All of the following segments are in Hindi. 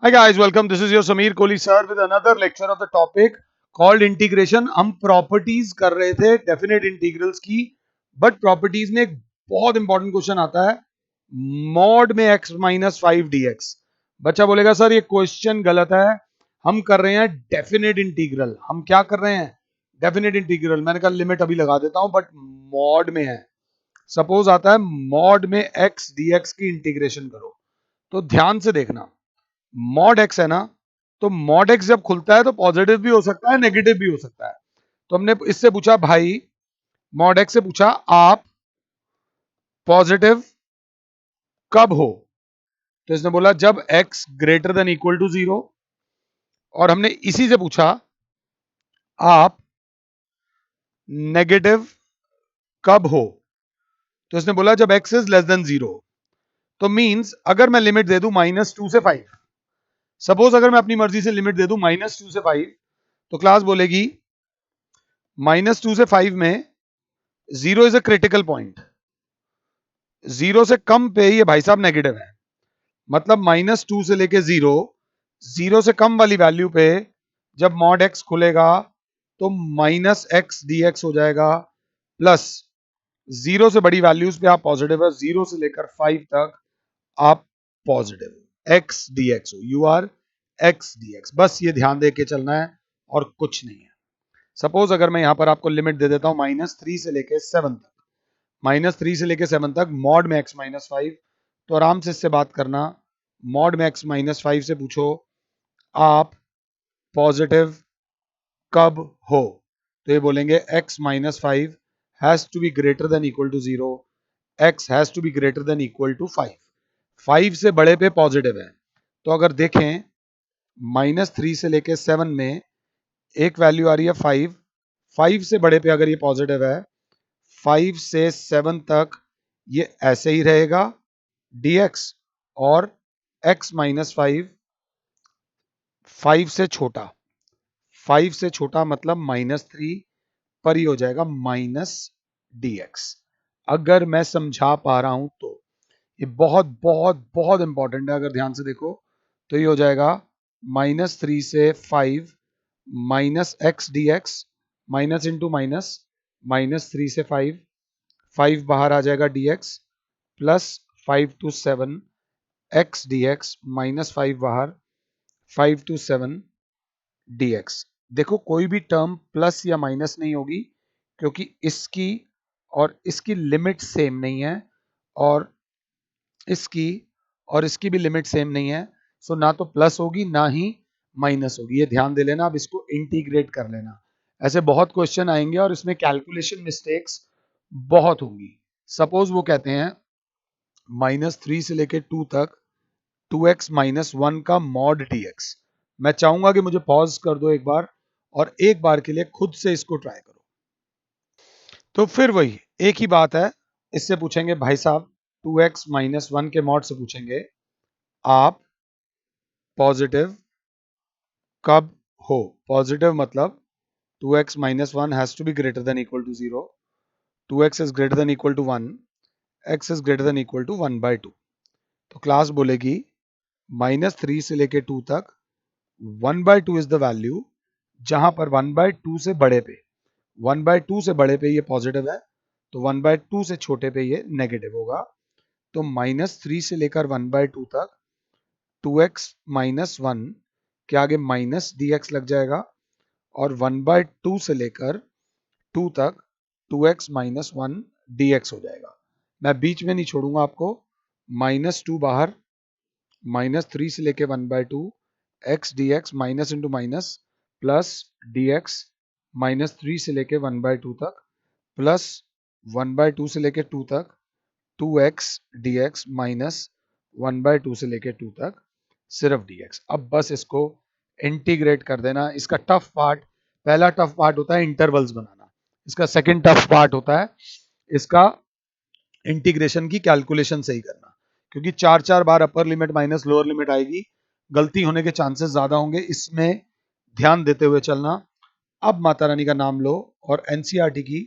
Hi guys, welcome. This is your Sameer Kohli sir with another lecture of the topic called integration. हम properties कर रहे थे definite integrals की, but properties में एक बहुत इंपॉर्टेंट क्वेश्चन आता है mod में x minus 5 dx. बच्चा बोलेगा सर ये क्वेश्चन गलत है, हम कर रहे हैं डेफिनेट इंटीग्रल. हम क्या कर रहे हैं? Definite integral. मैंने कहा लिमिट अभी लगा देता हूं, बट मॉड में है. सपोज आता है मॉड में x dx की इंटीग्रेशन करो. तो ध्यान से देखना, मॉड एक्स है ना, तो मॉड एक्स जब खुलता है तो पॉजिटिव भी हो सकता है, नेगेटिव भी हो सकता है. तो हमने इससे पूछा भाई, मॉड एक्स से पूछा आप पॉजिटिव कब हो. तो इसने बोला जब x greater than equal to 0. और हमने इसी से पूछा आप नेगेटिव कब हो. तो इसने बोला जब एक्स इज लेस देन 0. तो मींस अगर मैं लिमिट दे दूं -2 से 5, सपोज अगर मैं अपनी मर्जी से लिमिट दे दूं -2 से 5, तो क्लास बोलेगी -2 से 5 में 0 इज अ क्रिटिकल पॉइंट. 0 से कम पे ये भाई साहब नेगेटिव है. मतलब -2 से लेके 0, 0 से कम वाली वैल्यू पे जब मॉड एक्स खुलेगा तो -x dx हो जाएगा, प्लस 0 से बड़ी वैल्यूज पे आप पॉजिटिव है, 0 से लेकर 5 तक आप पॉजिटिव x dx हो. You are x dx. बस ये ध्यान दे के चलना है और कुछ नहीं है. सपोज अगर मैं यहां पर आपको लिमिट दे देता हूं -3 से लेके 7 तक, -3 से लेके 7 तक मॉड में x -5, तो आराम से इससे बात करना. मॉड में x -5 से पूछो आप पॉजिटिव कब हो. तो ये बोलेंगे x -5 has to be greater than equal to 0, x has to be greater than equal to 5. 5 से बड़े पे पॉजिटिव है. तो अगर देखें -3 से लेके 7 में एक वैल्यू आ रही है 5. 5 से बड़े पे अगर ये पॉजिटिव है, 5 से 7 तक ये ऐसे ही रहेगा dx, और x -5 5 से छोटा, 5 से छोटा मतलब -3 पर ही हो जाएगा -dx. अगर मैं समझा पा रहा हूं तो ये बहुत बहुत बहुत इंपॉर्टेंट है. अगर ध्यान से देखो तो ये हो जाएगा -3 से 5 -x dx, minus into minus, -3 से 5, 5 बाहर आ जाएगा dx, plus 5 to 7 x dx, -5 बाहर, 5 to 7 dx. देखो कोई भी टर्म प्लस या माइनस नहीं होगी, क्योंकि इसकी और इसकी लिमिट सेम नहीं है, और इसकी और इसकी भी लिमिट सेम नहीं है. सो ना तो प्लस होगी ना ही माइनस होगी. ये ध्यान दे लेना. अब इसको इंटीग्रेट कर लेना. ऐसे बहुत क्वेश्चन आएंगे और इसमें कैलकुलेशन मिस्टेक्स बहुत होंगी. सपोज वो कहते हैं -3 से लेके 2 तक 2x -1 का मॉड dx. मैं चाहूंगा कि मुझे पॉज कर दो एक बार और एक बार के लिए खुद से इसको ट्राई करो. तो फिर वही एक ही बात है. इससे पूछेंगे भाई साहब 2x -1 के मॉड से पूछेंगे आप पॉजिटिव कब हो. पॉजिटिव मतलब 2x -1 has to be greater than equal to 0, 2x is greater than equal to 1, x is greater than equal to 1/2. तो क्लास बोलेगी -3 से लेके 2 तक 1/2 इज द वैल्यू जहां पर 1/2 से बड़े पे, 1/2 से बड़े पे ये पॉजिटिव है, तो 1/2 से छोटे पे ये नेगेटिव होगा. तो -3 से लेकर 1/2 तक 2x -1 के आगे माइनस dx लग जाएगा, और 1/2 से लेकर 2 तक 2x -1 dx हो जाएगा. मैं बीच में नहीं छोड़ूंगा आपको. -2 बाहर, -3 से लेके 1/2 x dx, minus into minus, plus dx, -3 से लेके 1/2 तक, प्लस 1/2 से लेके 2 तक 2x dx, माइनस 1/2 से लेके 2 तक सिर्फ dx. अब बस इसको इंटीग्रेट कर देना. इसका टफ पार्ट, पहला टफ पार्ट होता है इंटरवल्स बनाना. इसका सेकंड टफ पार्ट होता है इसका इंटीग्रेशन की कैलकुलेशन सही करना, क्योंकि 4 बार upper limit minus lower limit आएगी, गलती होने के चांसेस ज्यादा होंगे. इसमें ध्यान देते हुए चलना. अब माता रानी का नाम लो और एनसीईआरटी की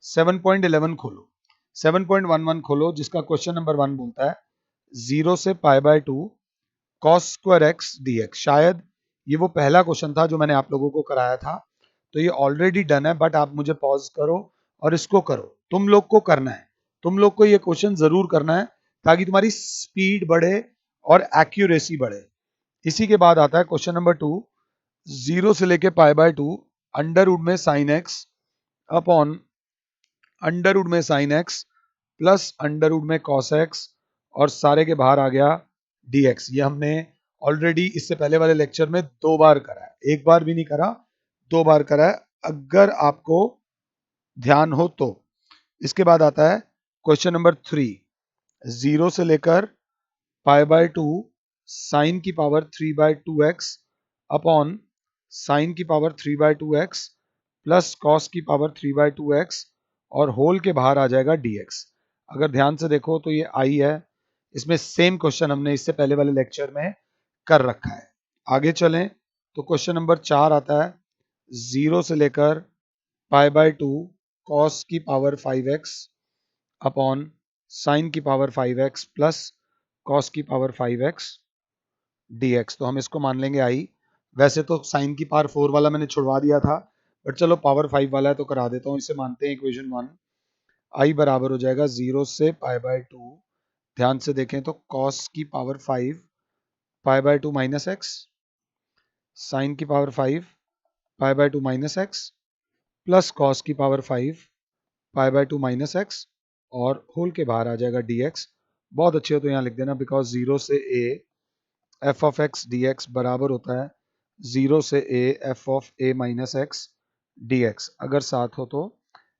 7.11 खोलो, 7.11 खोलो, जिसका क्वेश्चन नंबर 1 बोलता है 0 से π/2 cos स्क्वायर x dx। शायद ये वो पहला क्वेश्चन था जो मैंने आप लोगों को कराया था, तो ये ऑलरेडी डन है, बट आप मुझे पॉज करो और इसको करो। तुम लोग को करना है, तुम लोग को ये क्वेश्चन जरूर करना है ताकि तुम्हारी स्पीड बढ़े और एक्यूरेसी बढ़े। इसी के बाद आता है क्वेश्चन नंबर 2, 0 से लेके पाई बाय 2 अंडर रूट में sine x upon under root में sine x plus under root में कॉस एक्स और सारे के बाहर आ गया dx। ये हमने ऑलरेडी इससे पहले वाले लेक्चर में 2 बार करा है, एक बार भी नहीं करा, 2 बार करा है, अगर आपको ध्यान हो तो। इसके बाद आता है क्वेश्चन नंबर 3, 0 से लेकर पाई बाय 2 साइन की पावर 3/2x अपॉन साइन की पावर 3/2x प्लस कॉस की पावर 3/2x और होल के बाहर आ जाएगा dx। अगर ध्यान से देखो तो ये आई है, इसमें सेम क्वेश्चन हमने इससे पहले वाले लेक्चर में कर रखा है। आगे चलें तो क्वेश्चन नंबर 4 आता है, 0 से लेकर पाई बाय 2 कॉस की पावर 5x अपॉन साइन की पावर 5x प्लस कॉस की पावर 5x dx। तो हम इसको मान लेंगे आई। वैसे तो साइन की पावर 4 वाला मैंने छुड़वा दिया था, बट चलो पावर 5 वाला है तो करा देता हूँ, इसे मानते हैं इक्वेशन 1। आई बराबर हो जाएगा 0 से पाई बाय 2, ध्यान से देखें तो कॉस की power 5 pi by 2 minus x, sine की power 5 pi by 2 minus x plus cos की power 5 pi by 2 minus x और होल के बाहर आ जाएगा dx। बहुत अच्छे हो तो यहाँ लिख देना, बिकॉज 0 से a F of x D x बराबर होता है 0 से a F of a minus x D x. अगर साथ हो तो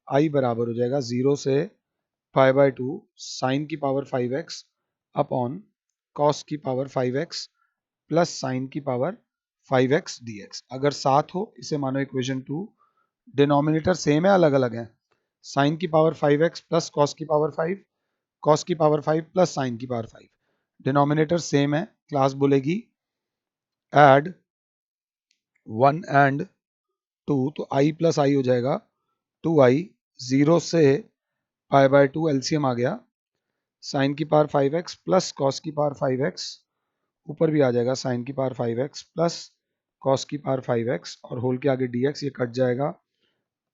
आई बराबर हो जाएगा 0 से पाई बाय 2 साइन की पावर 5x अपॉन कॉस की पावर 5x प्लस साइन की पावर 5x dx। अगर साथ हो इसे मानो इक्वेशन 2। डिनोमिनेटर सेम है, अलग अलग है। साइन की पावर 5x प्लस कॉस की पावर 5, कॉस की पावर 5 प्लस साइन की पावर 5। डिनोमिनेटर सेम है, क्लास बोलेगी ऐड 1 एंड 2, तो आई प्लस आई हो जाएगा 2i। 0 से पाई बाय 2 एलसीएम आ गया, साइन की पावर 5x प्लस कॉस की पावर 5x, ऊपर भी आ जाएगा साइन की पावर 5x प्लस कॉस की पावर 5x और होल के आगे dx, ये कट जाएगा।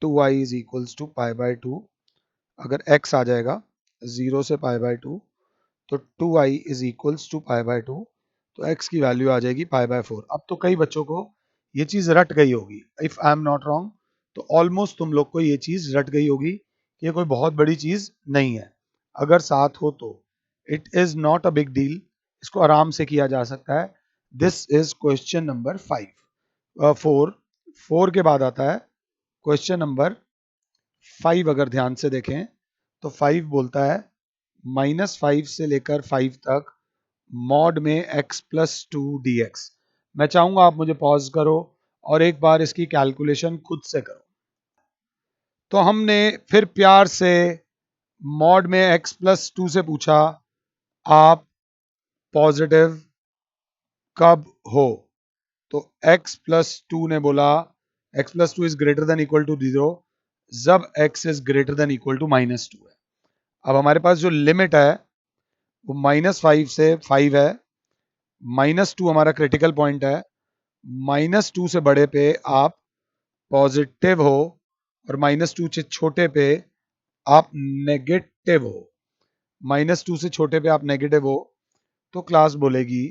2i is equals to pi by 2। अगर x आ जाएगा 0 से पाई बाय 2 तो 2i is equals to pi by 2, तो x की वैल्यू आ जाएगी पाई बाय 4। अब तो कई बच्चों को ये चीज रट गई होगी, if I am not wrong तो ऑलमोस्ट तुम लोग को ये चीज रट गई होगी कि ये कोई बहुत बड़ी चीज नहीं है। अगर साथ हो तो it is not a big deal, इसको आराम से किया जा सकता है। दिस इज क्वेश्चन नंबर 4 के बाद आता है क्वेश्चन नंबर 5। अगर ध्यान से देखें तो 5 बोलता है -5 से लेकर 5 तक मॉड में x प्लस 2 dx। मैं चाहूंगा आप मुझे पॉज करो और एक बार इसकी कैलकुलेशन खुद से करो। तो हमने फिर प्यार से मॉड में x प्लस 2 से पूछा आप पॉजिटिव कब हो, तो x प्लस 2 ने बोला x plus 2 is greater than equal to 0 जब x is greater than equal to -2 है। अब हमारे पास जो लिमिट है वो -5 से 5 है, -2 हमारा क्रिटिकल पॉइंट है, -2 से बड़े पे आप पॉजिटिव हो और -2 से छोटे पे आप नेगेटिव हो। -2 से छोटे पे आप नेगेटिव हो तो क्लास बोलेगी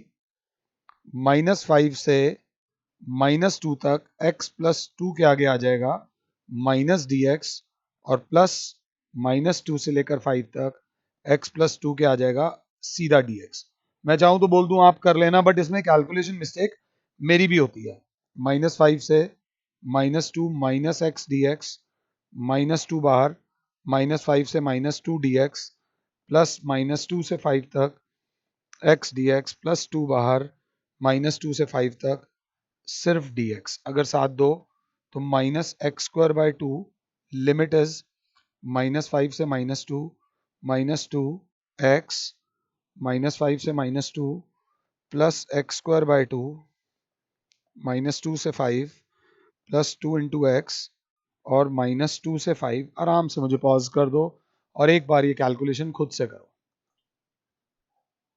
-5 से -2 तक x प्लस 2 के आगे आ जाएगा -dx और प्लस -2 से लेकर 5 तक x प्लस 2 के आ जाएगा सीधा dx। मैं चाहूं तो बोल दूं आप कर लेना, बट इसमें कैलकुलेशन मिस्टेक मेरी भी होती है। -5 से -2 माइनस एक्स डी एक्स, -2 बाहर, -5 से -2 dx प्लस -2 से 5 तक x dx प्लस 2 बाहर, -2 से 5 तक सिर्फ dx। अगर साथ दो तो -x² 2 लिमिट इज -5 से -2 -2 x -5 से -2 प्लस x² 2 -2 से 5 प्लस 2 इंटू एक्स और -2 से 5। आराम से मुझे पॉज कर दो और एक बार ये कैलकुलेशन खुद से करो।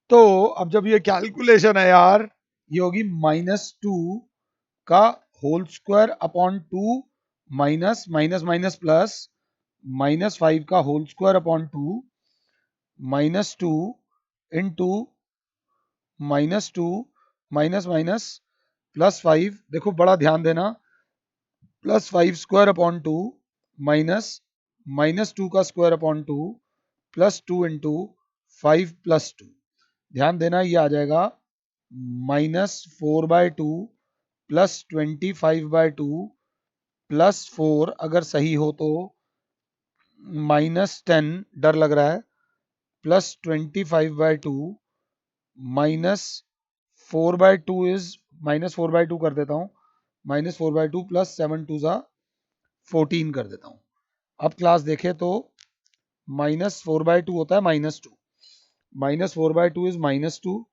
तो अब जब ये कैलकुलेशन है यार, ये होगी -2 का whole square upon 2 minus minus minus plus -5 का whole square upon 2 -2 into -2 minus minus +5, देखो बड़ा ध्यान देना, +5 स्क्वायर अपॉन 2 माइनस -2 का स्क्वायर अपॉन 2 +2 इंटू 5 +2, ध्यान देना ये आ जाएगा -4/2 +25/2 +4, अगर सही हो तो -10, डर लग रहा है, +25/2 -4/2 इज -4/2 कर देता हूँ, -4/2 +7 2 14 कर देता हूँ। अब क्लास देखें तो -4/2 होता है -2, -4/2 इज -2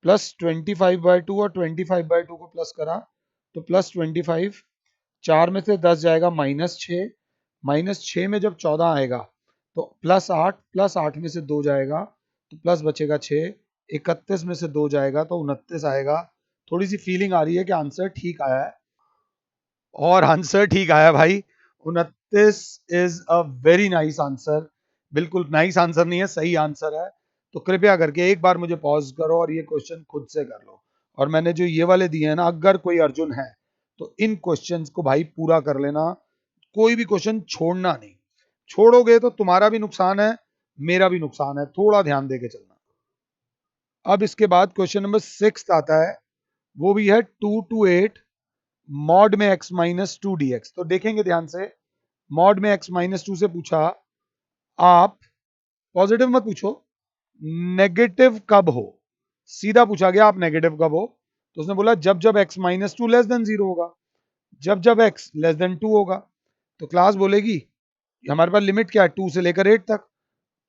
+25/2 और 25/2 को प्लस करा तो +25, 4 में से 10 जाएगा -6, -6 में जब 14 आएगा तो +8 में से 2 जाएगा तो प्लस बचेगा 6, 31 में से 2 जाएगा तो 29 आएगा। थोड़ी सी फीलिंग आ रही है कि आंसर ठीक आया है, और आंसर ठीक आया भाई, 29 is a very nice answer. बिल्कुल नाइस आंसर नहीं है, सही आंसर है। तो कृपया करके एक बार मुझे पॉज करो और ये क्वेश्चन खुद से कर लो। और मैंने जो ये वाले दिए हैं ना, अगर कोई अर्जुन है तो इन क्वेश्चंस को भाई पूरा कर लेना, कोई भी क्वेश्चन छोड़ना नहीं, छोड़ोगे तो तुम्हारा भी नुकसान है, मेरा भी नुकसान है, थोड़ा ध्यान देके चलना। अब इसके बाद क्वेश्चन नंबर 6 आता है, वो भी है 2 to 8 मॉड में x माइनस 2 dx। तो देखेंगे ध्यान से, मॉड में x माइनस 2 से पूछा, आप पॉजिटिव मत पूछो, नेगेटिव कब हो, सीधा पूछा गया आप नेगेटिव कब हो। तो उसने बोला जब जब x माइनस 2 लेस देन 0 होगा, जब जब x लेस देन 2 होगा। तो क्लास बोलेगी हमारे पास लिमिट क्या है, 2 से लेकर 8 तक,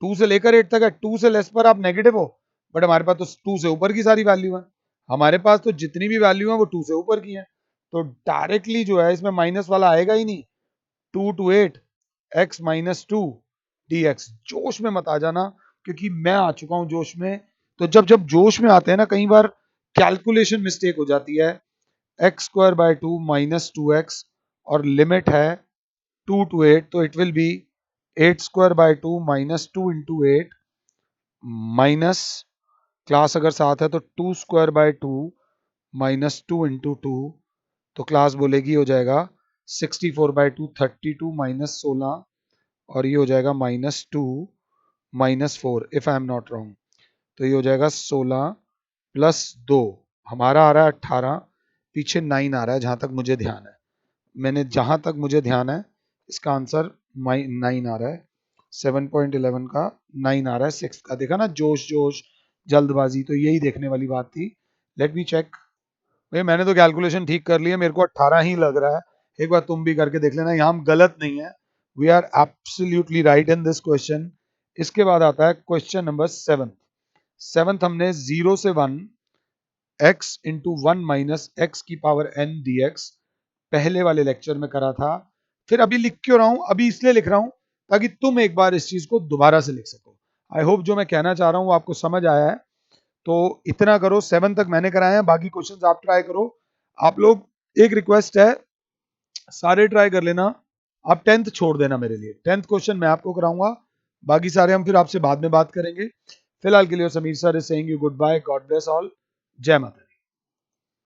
2 से लेकर 8 तक है, 2 से लेस पर आप नेगेटिव हो, बट हमारे पास तो 2 से ऊपर की सारी वैल्यू है, हमारे पास तो जितनी भी वैल्यू है वो 2 से ऊपर की है, तो डायरेक्टली जो है इसमें माइनस वाला आएगा ही नहीं। 2 to 8 x माइनस 2 dx। जोश में मत आ जाना, क्योंकि मैं आ चुका हूं जोश में। तो जब जब जोश में आते हैं ना, कई बार कैलकुलेशन मिस्टेक हो जाती है। x² 2 माइनस 2x और लिमिट है 2 to 8, तो it will be 8² 2 minus 2 into 8 minus, class अगर साथ है तो 2² 2 माइनस 2 इंटू 2, तो क्लास बोलेगी हो जाएगा 64/2 32 माइनस 16, और ये हो जाएगा -2 -4 if I am not wrong. तो ये हो जाएगा 16 + 2, हमारा आ रहा है 18, पीछे 9 आ रहा है जहां तक मुझे ध्यान है, मैंने जहां तक मुझे ध्यान है इसका आंसर 9 आ रहा है, 7.11 का 9 आ रहा है, 6 का देखा ना, जोश जोश जल्दबाजी, तो यही देखने वाली बात थी। लेट मी चेक, भाई मैंने तो कैलकुलेशन ठीक कर लिया, मेरे को 18 ही लग रहा है, एक बार तुम भी करके देख लेना, यहाँ हम गलत नहीं है, we are absolutely right in this question. इसके बाद आता है क्वेश्चन नंबर 7। हमने 0 से 1 x इंटू 1 माइनस एक्स की पावर n dx पहले वाले लेक्चर में करा था। फिर अभी लिख क्यों रहा हूं, अभी इसलिए लिख रहा हूं ताकि तुम एक बार इस चीज को दोबारा से लिख सको। आई होप जो मैं कहना चाह रहा हूं आपको समझ आया है। तो इतना करो, 7 तक मैंने कराए हैं, बाकी क्वेश्चंस आप ट्राई करो। आप लोग, एक रिक्वेस्ट है, सारे ट्राई कर लेना, आप 10th छोड़ देना मेरे लिए, 10th क्वेश्चन मैं आपको कराऊंगा, बाकी सारे हम फिर आपसे बाद में बात करेंगे। फिलहाल के लिए Sameer sir is saying you goodbye, God bless all, जय माता।